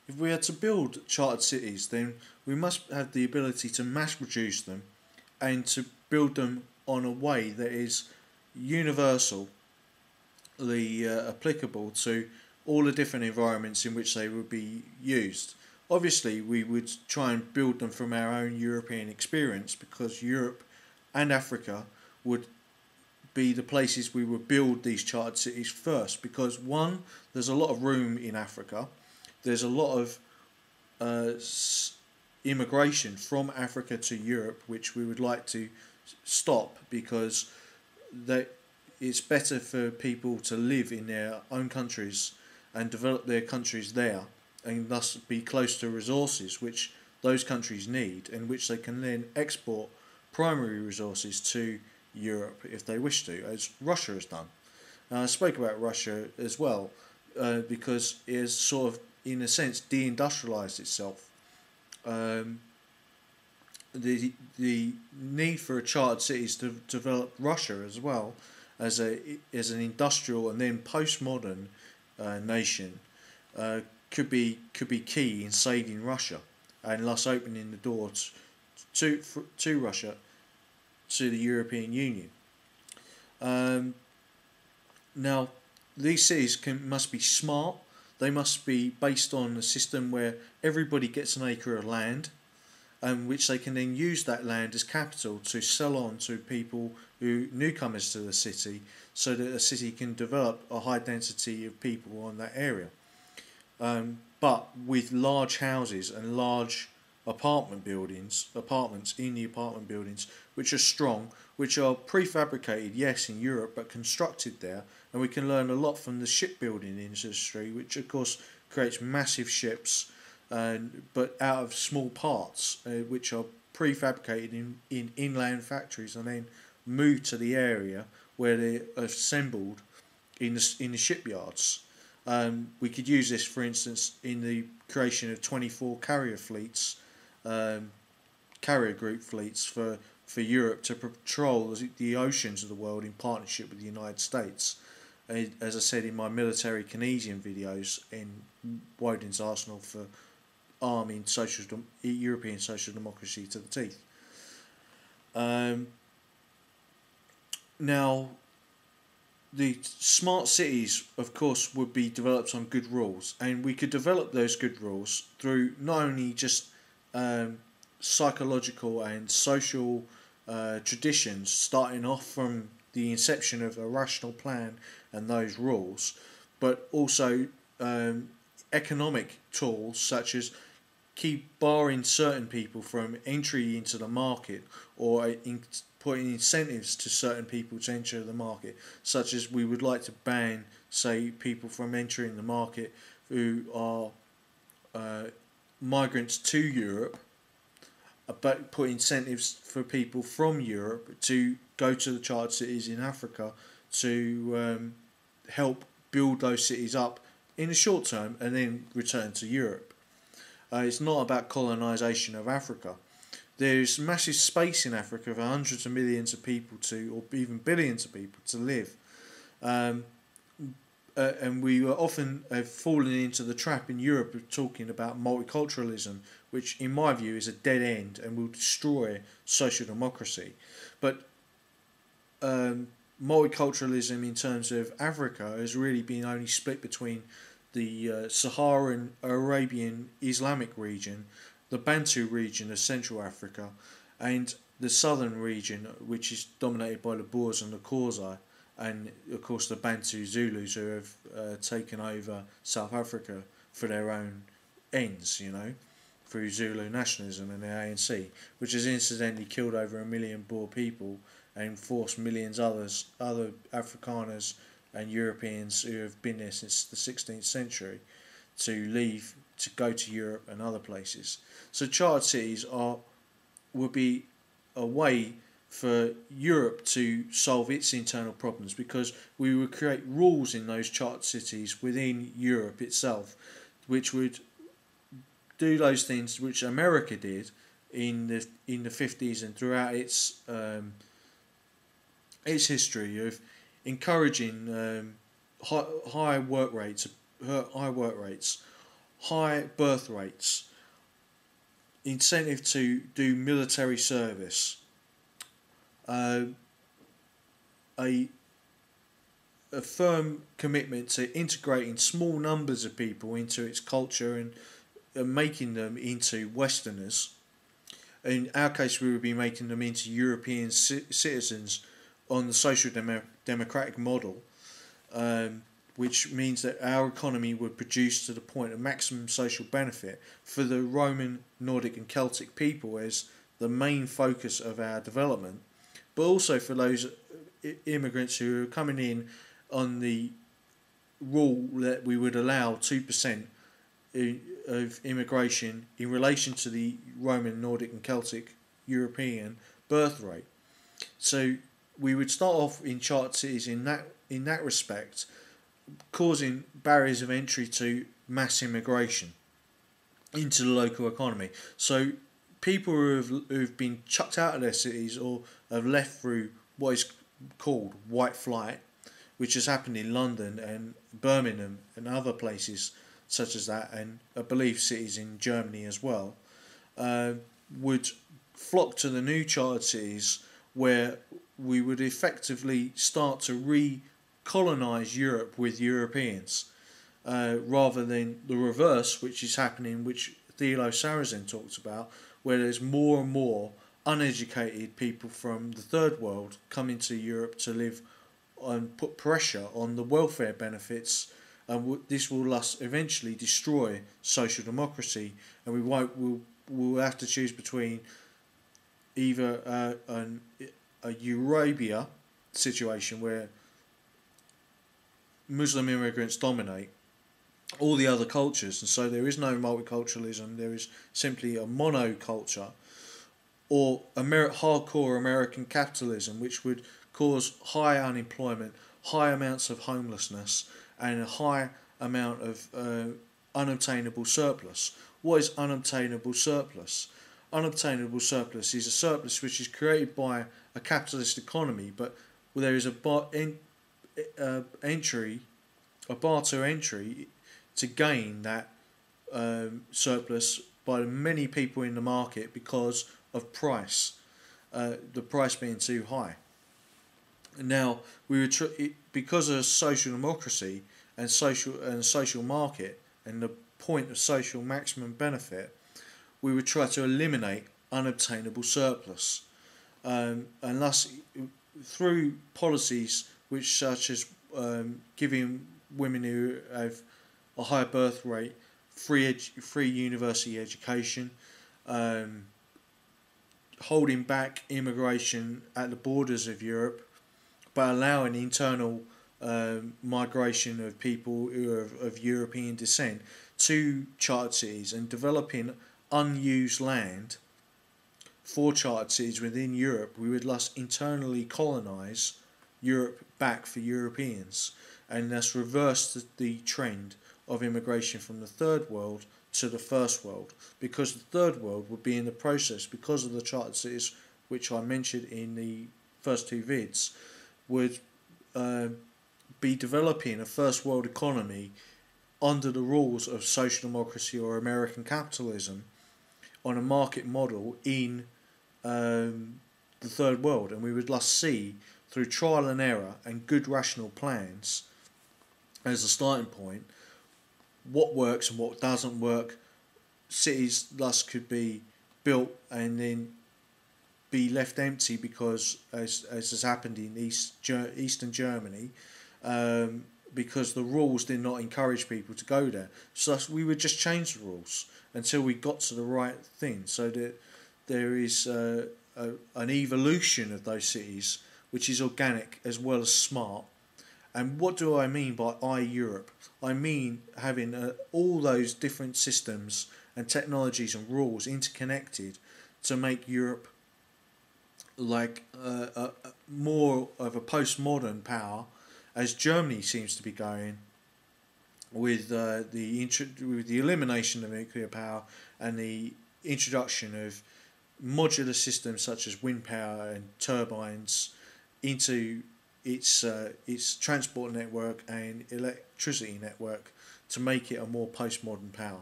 If we are to build chartered cities, then we must have the ability to mass produce them and to build them on a way that is universally applicable to all the different environments in which they would be used. Obviously, we would try and build them from our own European experience, because Europe and Africa would be the places we would build these chartered cities first, because one, there's a lot of room in Africa. There's a lot of uh, immigration from Africa to Europe, which we would like to stop, because they, it's better for people to live in their own countries and develop their countries there, and thus be close to resources which those countries need, and which they can then export primary resources to Europe if they wish to, as Russia has done. I spoke about Russia as well, because it has sort of, in a sense, deindustrialized itself. Um, the need for a chartered cities to develop Russia as well as an industrial and then postmodern nation, could be key in saving Russia, and thus opening the door to Russia, to the European Union. Um, Now, these cities must be smart. They must be based on a system where everybody gets an acre of land, and which they can then use that land as capital to sell on to people who newcomers to the city, so that the city can develop a high density of people on that area. But with large houses and large apartments in the apartment buildings, which are strong, which are prefabricated, yes, in Europe, but constructed there. And we can learn a lot from the shipbuilding industry, which of course creates massive ships, but out of small parts, which are prefabricated in inland factories and then moved to the area where they're assembled in the shipyards. We could use this, for instance, in the creation of 24 carrier fleets, carrier group fleets for Europe to patrol the oceans of the world in partnership with the United States. As I said in my military Keynesian videos, in Woden's arsenal for arming European social democracy to the teeth. Now, the smart cities, of course, would be developed on good rules, and we could develop those good rules through not only just psychological and social traditions, starting off from the inception of a rational plan and those rules, but also economic tools such as keep barring certain people from entry into the market, or putting incentives to certain people to enter the market, such as we would like to ban, say, people from entering the market who are migrants to Europe, but put incentives for people from Europe to go to the chartered cities in Africa to help build those cities up in the short term and then return to Europe. It's not about colonisation of Africa. There's massive space in Africa for hundreds of millions of people or even billions of people to live. And we often have fallen into the trap in Europe of talking about multiculturalism, which in my view is a dead end and will destroy social democracy. But multiculturalism in terms of Africa has really been only split between the Saharan Arabian Islamic region, the Bantu region of Central Africa, and the southern region, which is dominated by the Boers and the Xhosa, and of course the Bantu Zulus, who have taken over South Africa for their own ends, through Zulu nationalism and the ANC, which has incidentally killed over 1 million Boer people and forced millions other Afrikaners and Europeans who have been there since the 16th century to leave, to go to Europe and other places. So chartered cities would be a way for Europe to solve its internal problems, because we would create rules in those chartered cities within Europe itself, which would do those things which America did in the 50s and throughout its history of encouraging high work rates, high birth rates, incentive to do military service, uh, a a firm commitment to integrating small numbers of people into its culture and making them into Westerners. In our case, we would be making them into European citizens on the social democratic model, which means that our economy would produce to the point of maximum social benefit for the Roman, Nordic, and Celtic people as the main focus of our development, but also for those immigrants who are coming in on the rule that we would allow 2% of immigration in relation to the Roman, Nordic, and Celtic European birth rate. So we would start off in chartered cities in that respect, causing barriers of entry to mass immigration into the local economy. So people who've been chucked out of their cities or have left through what is called white flight, which has happened in London and Birmingham and other places such as that, and I believe cities in Germany as well, would flock to the new chartered cities where we would effectively start to recolonise Europe with Europeans, rather than the reverse, which is happening, which Thilo Sarrazin talks about, where there's more and more uneducated people from the third world coming to Europe to live and put pressure on the welfare benefits, and this will thus eventually destroy social democracy, and we'll have to choose between either a Eurabia situation where Muslim immigrants dominate all the other cultures, and so there is no multiculturalism, there is simply a monoculture, or hardcore American capitalism, which would cause high unemployment, high amounts of homelessness, and a high amount of unobtainable surplus. What is unobtainable surplus? Unobtainable surplus is a surplus which is created by a capitalist economy, but there is a barter entry to gain that surplus by many people in the market because of price, the price being too high. Now we would because of social democracy and social market and the point of social maximum benefit, we would try to eliminate unobtainable surplus, and thus through policies which such as giving women who have a high birth rate free university education, holding back immigration at the borders of Europe, but allowing internal migration of people who are of European descent to chartered cities, and developing unused land for chartered cities within Europe. We would thus internally colonise Europe back for Europeans, and thus reverse the trend of immigration from the third world to the first world, because the third world would be in the process, because of the chartered cities which I mentioned in the first two vids, would be developing a first world economy under the rules of social democracy or American capitalism on a market model in the third world, and we would thus see through trial and error and good rational plans as a starting point what works and what doesn't work. Cities thus could be built and then be left empty because, as has happened in Eastern Germany, because the rules did not encourage people to go there. So we would just change the rules until we got to the right thing, so that there is an evolution of those cities which is organic as well as smart. And what do I mean by Europe? I mean having all those different systems and technologies and rules interconnected to make Europe like more of a postmodern power, as Germany seems to be going with the elimination of nuclear power and the introduction of modular systems such as wind power and turbines into its transport network and electricity network to make it a more postmodern power.